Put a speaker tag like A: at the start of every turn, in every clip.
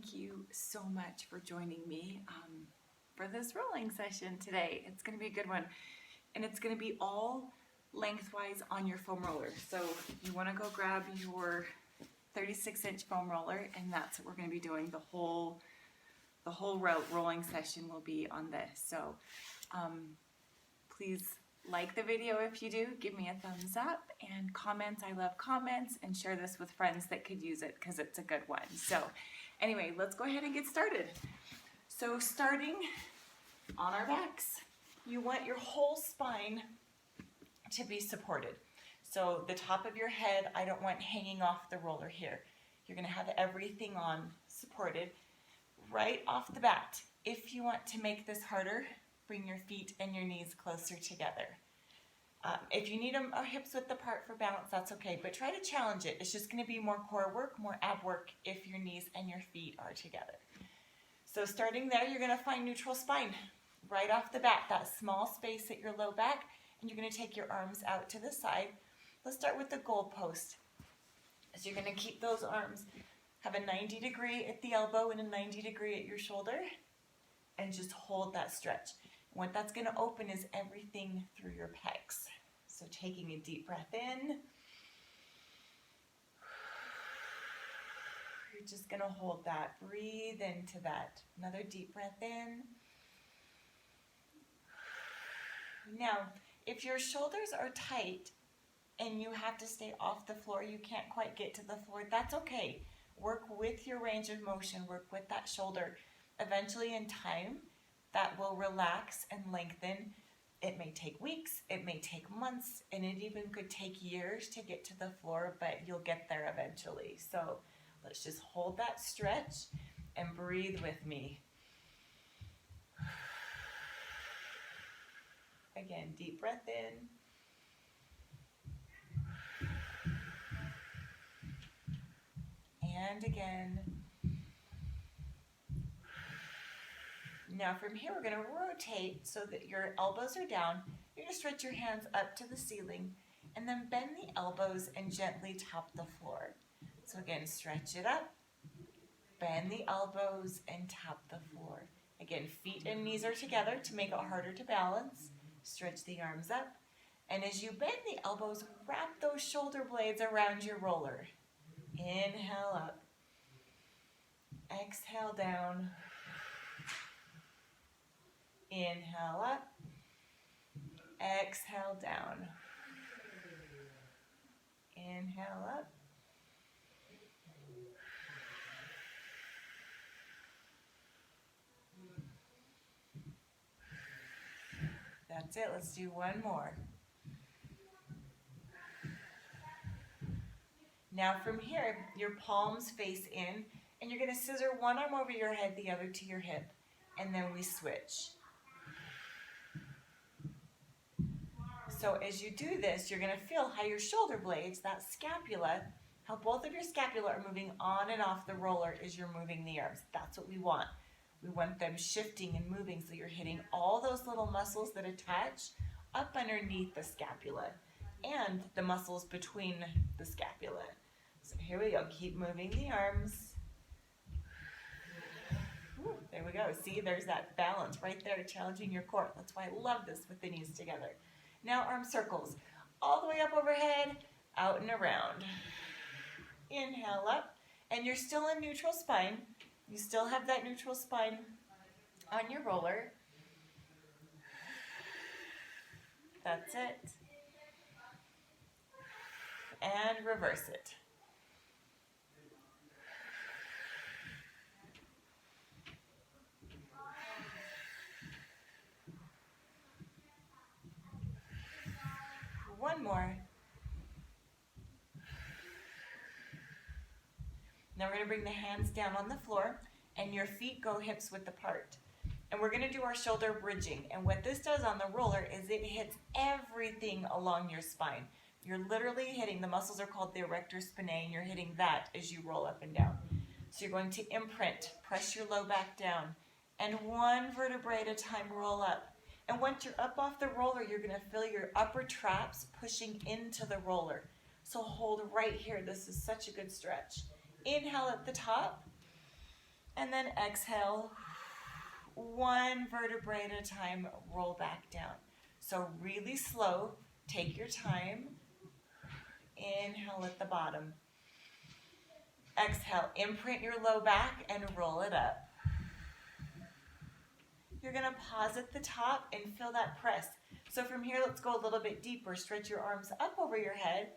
A: Thank you so much for joining me for this rolling session today. It's going to be a good one, and it's going to be all lengthwise on your foam roller. So you want to go grab your 36-inch foam roller, and that's what we're going to be doing. The whole rolling session will be on this. So please like the video if you do, give me a thumbs up, and comments, I love comments, and share this with friends that could use it because it's a good one. So anyway, let's go ahead and get started. So starting on our backs, you want your whole spine to be supported. So the top of your head, I don't want hanging off the roller here. You're going to have everything on supported right off the bat. If you want to make this harder, bring your feet and your knees closer together. If you need them hips width apart for balance, that's okay, but try to challenge it. It's just going to be more core work, more ab work if your knees and your feet are together. So starting there, you're going to find neutral spine right off the bat, that small space at your low back, and you're going to take your arms out to the side. Let's start with the goal post. So you're going to keep those arms, have a 90 degree at the elbow and a 90 degree at your shoulder, and just hold that stretch. What that's going to open is everything through your pecs. So taking a deep breath in. You're just going to hold that. Breathe into that. Another deep breath in. Now, if your shoulders are tight and you have to stay off the floor, you can't quite get to the floor, that's okay. Work with your range of motion. Work with that shoulder. Eventually in time, that will relax and lengthen. It may take weeks, it may take months, and it even could take years to get to the floor, but you'll get there eventually. So let's just hold that stretch and breathe with me. Again, deep breath in. And again. Now from here, we're going to rotate so that your elbows are down. You're going to stretch your hands up to the ceiling and then bend the elbows and gently tap the floor. So again, stretch it up, bend the elbows and tap the floor. Again, feet and knees are together to make it harder to balance. Stretch the arms up. And as you bend the elbows, wrap those shoulder blades around your roller. Inhale up. Exhale down. Inhale up, exhale down, inhale up, that's it, let's do one more. Now from here, your palms face in, and you're going to scissor one arm over your head, the other to your hip, and then we switch. So as you do this, you're going to feel how your shoulder blades, that scapula, how both of your scapula are moving on and off the roller as you're moving the arms. That's what we want. We want them shifting and moving so you're hitting all those little muscles that attach up underneath the scapula and the muscles between the scapula. So here we go. Keep moving the arms. Ooh, there we go. See, there's that balance right there, challenging your core. That's why I love this with the knees together. Now arm circles, all the way up overhead, out and around. Inhale up, and you're still in neutral spine. You still have that neutral spine on your roller. That's it. And reverse it. One more. Now we're going to bring the hands down on the floor and your feet go hips width apart. And we're going to do our shoulder bridging. And what this does on the roller is it hits everything along your spine. You're literally hitting, the muscles are called the erector spinae, and you're hitting that as you roll up and down. So you're going to imprint, press your low back down, and one vertebrae at a time roll up. And once you're up off the roller, you're going to feel your upper traps pushing into the roller. So hold right here. This is such a good stretch. Inhale at the top. And then exhale, one vertebrae at a time, roll back down. So really slow, take your time. Inhale at the bottom. Exhale, imprint your low back and roll it up. You're gonna pause at the top and feel that press. So from here, let's go a little bit deeper. Stretch your arms up over your head.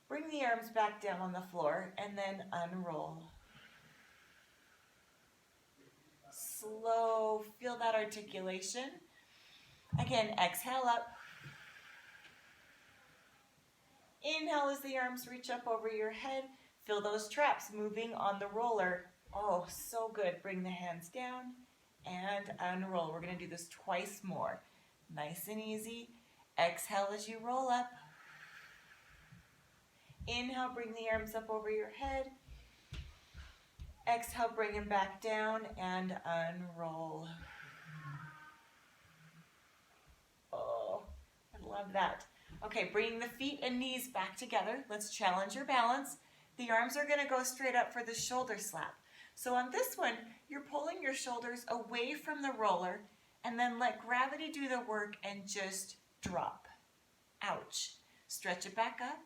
A: Bring the arms back down on the floor and then unroll. Slow, feel that articulation. Again, exhale up. Inhale as the arms reach up over your head. Feel those traps moving on the roller. Oh, so good. Bring the hands down and unroll. We're going to do this twice more. Nice and easy. Exhale as you roll up. Inhale, bring the arms up over your head. Exhale, bring them back down and unroll. Oh, I love that. Okay, bringing the feet and knees back together. Let's challenge your balance. The arms are going to go straight up for the shoulder slap. So on this one, you're pulling your shoulders away from the roller and then let gravity do the work and just drop. Ouch. Stretch it back up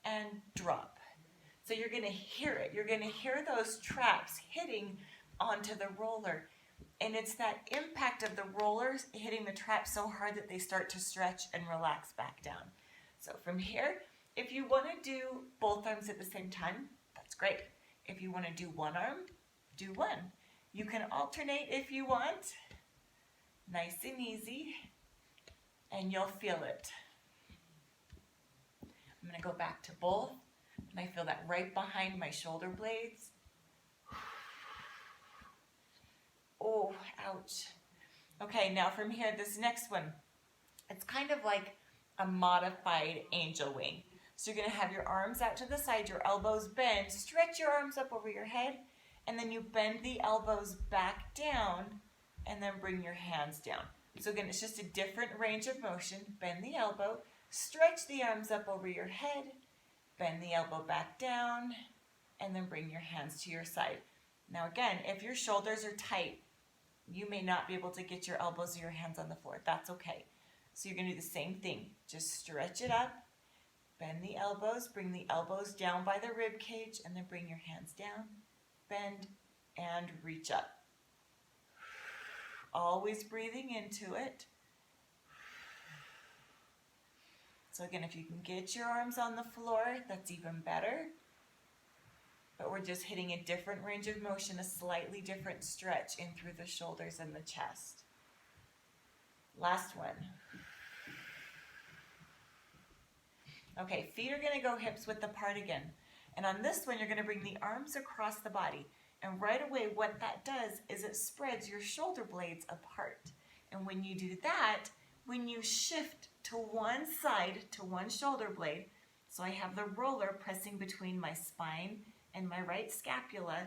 A: and drop. So you're going to hear it. You're going to hear those traps hitting onto the roller. And it's that impact of the rollers hitting the trap so hard that they start to stretch and relax back down. So from here, if you want to do both arms at the same time, that's great. If you want to do one arm, do one. You can alternate if you want. Nice and easy. And you'll feel it. I'm going to go back to both. And I feel that right behind my shoulder blades. Oh, ouch. Okay, now from here, this next one, it's kind of like a modified angel wing. So you're going to have your arms out to the side, your elbows bend, stretch your arms up over your head, and then you bend the elbows back down, and then bring your hands down. So again, it's just a different range of motion. Bend the elbow, stretch the arms up over your head, bend the elbow back down, and then bring your hands to your side. Now again, if your shoulders are tight, you may not be able to get your elbows or your hands on the floor. That's okay. So you're going to do the same thing. Just stretch it up, bend the elbows, bring the elbows down by the rib cage, and then bring your hands down, bend, and reach up. Always breathing into it. So again, if you can get your arms on the floor, that's even better. But we're just hitting a different range of motion, a slightly different stretch in through the shoulders and the chest. Last one. Okay, feet are going to go hips width apart again. And on this one, you're going to bring the arms across the body. And right away, what that does is it spreads your shoulder blades apart. And when you do that, when you shift to one side, to one shoulder blade, so I have the roller pressing between my spine and my right scapula,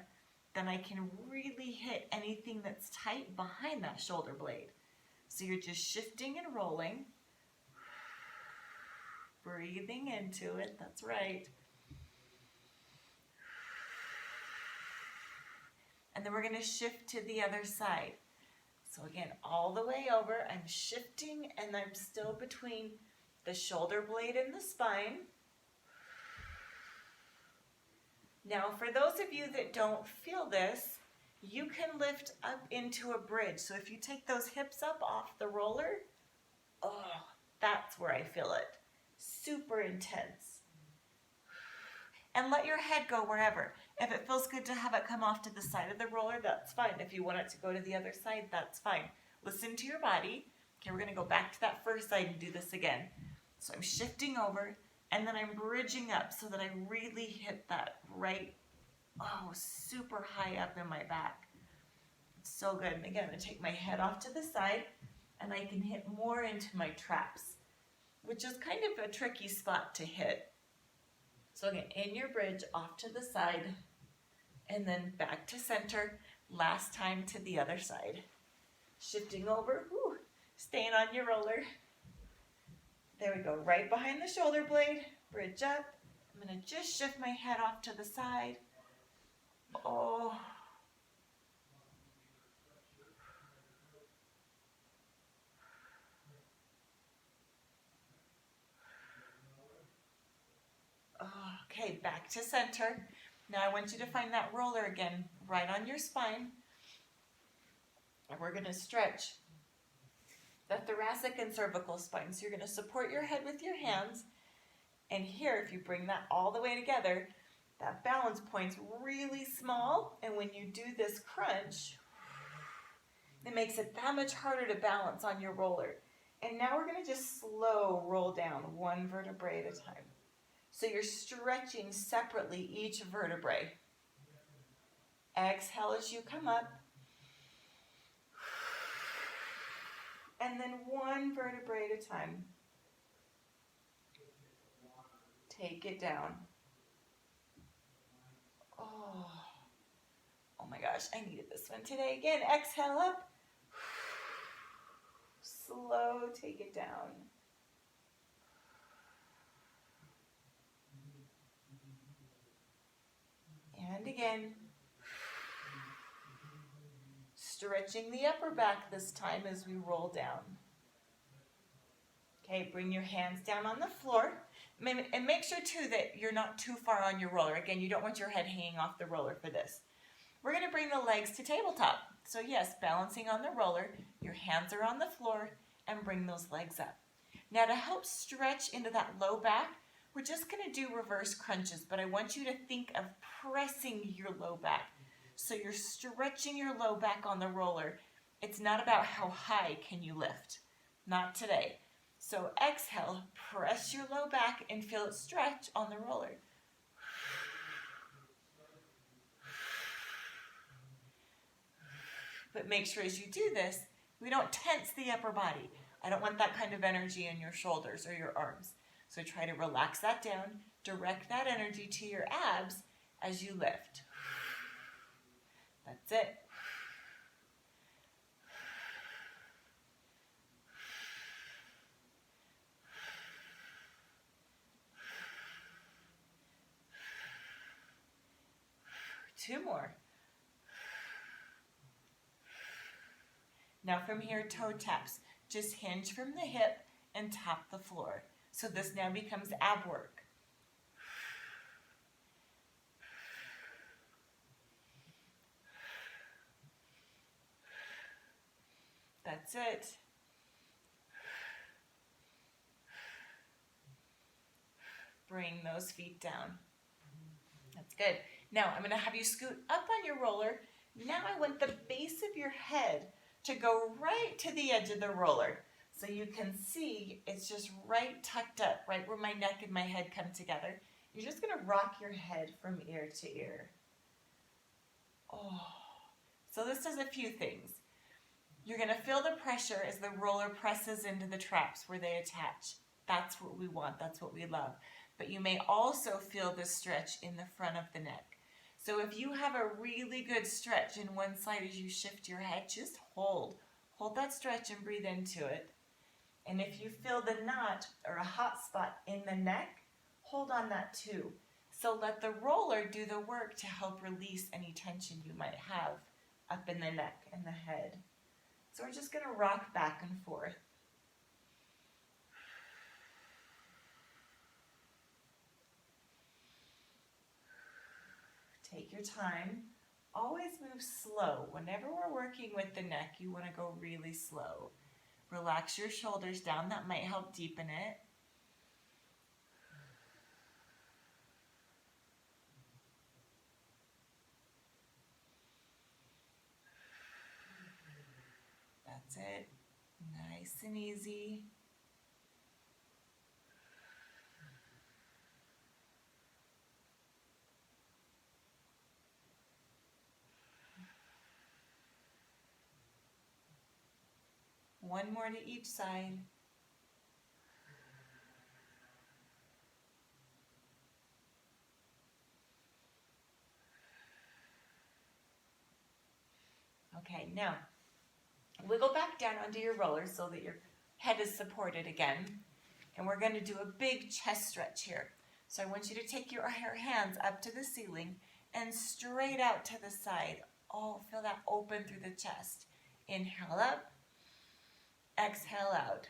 A: then I can really hit anything that's tight behind that shoulder blade. So you're just shifting and rolling, breathing into it, that's right. And then we're going to shift to the other side. So again, all the way over, I'm shifting and I'm still between the shoulder blade and the spine. Now, for those of you that don't feel this, you can lift up into a bridge. So if you take those hips up off the roller, oh, that's where I feel it. Super intense. And let your head go wherever. If it feels good to have it come off to the side of the roller, that's fine. If you want it to go to the other side, that's fine. Listen to your body. Okay, we're going to go back to that first side and do this again. So I'm shifting over, and then I'm bridging up so that I really hit that right, super high up in my back. It's so good. And again, I'm going to take my head off to the side, and I can hit more into my traps, which is kind of a tricky spot to hit. So again, in your bridge, off to the side, and then back to center, last time to the other side. Shifting over, staying on your roller. There we go, right behind the shoulder blade, bridge up. I'm gonna just shift my head off to the side. Oh, Okay, back to center. Now I want you to find that roller again, right on your spine. And we're gonna stretch the thoracic and cervical spine. So you're gonna support your head with your hands. And here, if you bring that all the way together, that balance point's really small. And when you do this crunch, it makes it that much harder to balance on your roller. And now we're gonna just slow roll down one vertebrae at a time. So you're stretching separately each vertebrae. Exhale as you come up. And then one vertebrae at a time. Take it down. Oh my gosh, I needed this one today. Again, exhale up. Slow, take it down. And again. Stretching the upper back this time as we roll down. Okay, bring your hands down on the floor. And make sure too that you're not too far on your roller. Again, you don't want your head hanging off the roller for this. We're going to bring the legs to tabletop. So yes, balancing on the roller, your hands are on the floor, and bring those legs up. Now to help stretch into that low back, we're just going to do reverse crunches, but I want you to think of pressing your low back. So you're stretching your low back on the roller. It's not about how high can you lift. Not today. So exhale, press your low back and feel it stretch on the roller. But make sure as you do this, we don't tense the upper body. I don't want that kind of energy in your shoulders or your arms. So try to relax that down, direct that energy to your abs as you lift. That's it. Two more. Now from here, toe taps. Just hinge from the hip and tap the floor. So this now becomes ab work. That's it. Bring those feet down. That's good. Now I'm going to have you scoot up on your roller. Now I want the base of your head to go right to the edge of the roller. So you can see it's just right tucked up, right where my neck and my head come together. You're just going to rock your head from ear to ear. Oh. So this does a few things. You're going to feel the pressure as the roller presses into the traps where they attach. That's what we want. That's what we love. But you may also feel the stretch in the front of the neck. So if you have a really good stretch in one side as you shift your head, just hold. Hold that stretch and breathe into it. And if you feel the knot or a hot spot in the neck, hold on that too. So let the roller do the work to help release any tension you might have up in the neck and the head. So we're just going to rock back and forth. Take your time. Always move slow. Whenever we're working with the neck, you want to go really slow. Relax your shoulders down. That might help deepen it. That's it. Nice and easy. One more to each side. Okay, now wiggle back down onto your roller so that your head is supported again. And we're going to do a big chest stretch here. So I want you to take your hands up to the ceiling and straight out to the side. Oh, feel that open through the chest. Inhale up. Exhale out.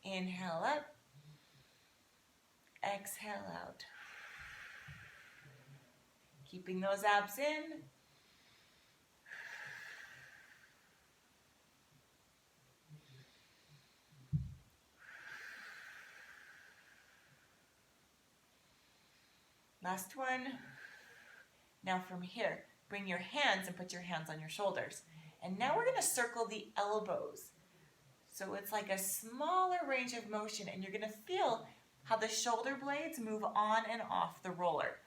A: Inhale up. exhale out. Keeping those abs in. Last one. Now from here, bring your hands and put your hands on your shoulders. And now we're going to circle the elbows. So it's like a smaller range of motion, and you're going to feel how the shoulder blades move on and off the roller.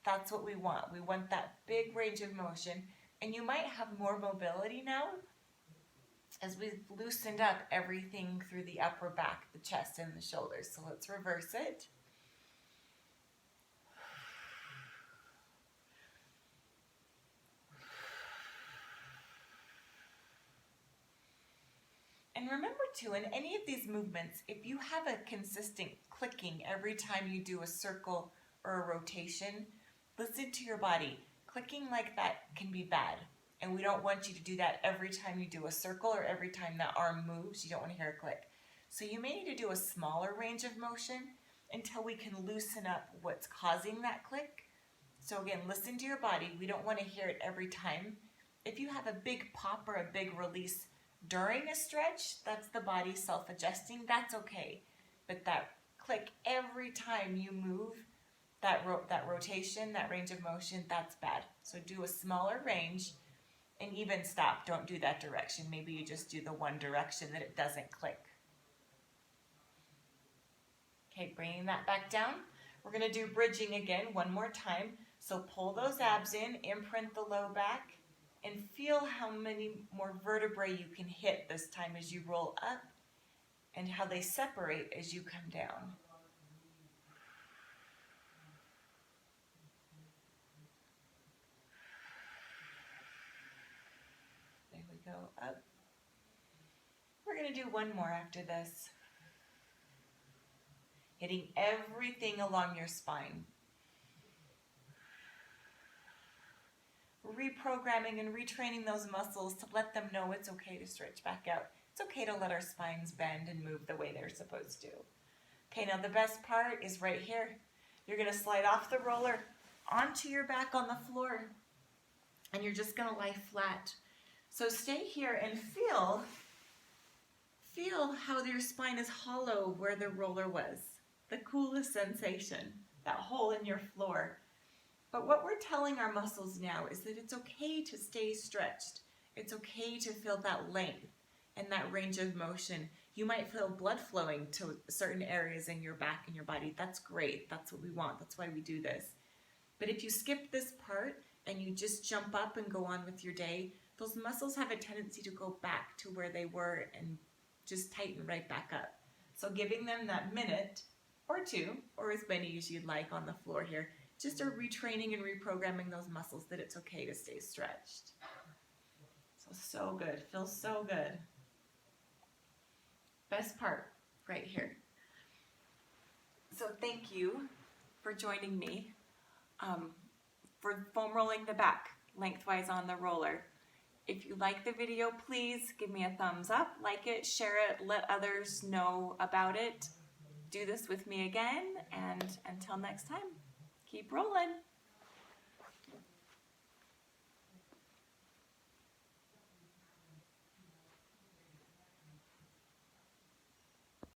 A: That's what we want. We want that big range of motion. And you might have more mobility now as we've loosened up everything through the upper back, the chest, and the shoulders. So let's reverse it. And remember too, in any of these movements, if you have a consistent clicking every time you do a circle or a rotation, listen to your body. Clicking like that can be bad. And we don't want you to do that every time you do a circle or every time that arm moves. You don't want to hear a click. So you may need to do a smaller range of motion until we can loosen up what's causing that click. So again, listen to your body. We don't want to hear it every time. If you have a big pop or a big release during a stretch, that's the body self-adjusting. That's okay. But that click every time you move, that rotation, that range of motion, that's bad. So do a smaller range and even stop. Don't do that direction. Maybe you just do the one direction that it doesn't click. Okay, bringing that back down. We're going to do bridging again one more time. So pull those abs in, imprint the low back, and feel how many more vertebrae you can hit this time as you roll up and how they separate as you come down. There we go, up. We're going to do one more after this. Hitting everything along your spine. Reprogramming and retraining those muscles to let them know it's okay to stretch back out. It's okay to let our spines bend and move the way they're supposed to. Okay, now the best part is right here. You're going to slide off the roller onto your back on the floor, and you're just going to lie flat. So stay here and feel how your spine is hollow where the roller was. The coolest sensation, that hole in your floor. But what we're telling our muscles now is that it's okay to stay stretched. It's okay to feel that length and that range of motion. You might feel blood flowing to certain areas in your back and your body. That's great. That's what we want. That's why we do this. But if you skip this part and you just jump up and go on with your day, those muscles have a tendency to go back to where they were and just tighten right back up. So giving them that minute or two, or as many as you'd like on the floor here, just are retraining and reprogramming those muscles that it's okay to stay stretched. So good. Feels so good. Best part right here. So thank you for joining me for foam rolling the back lengthwise on the roller. If you like the video, please give me a thumbs up, like it, share it, let others know about it. Do this with me again, and until next time, keep rolling.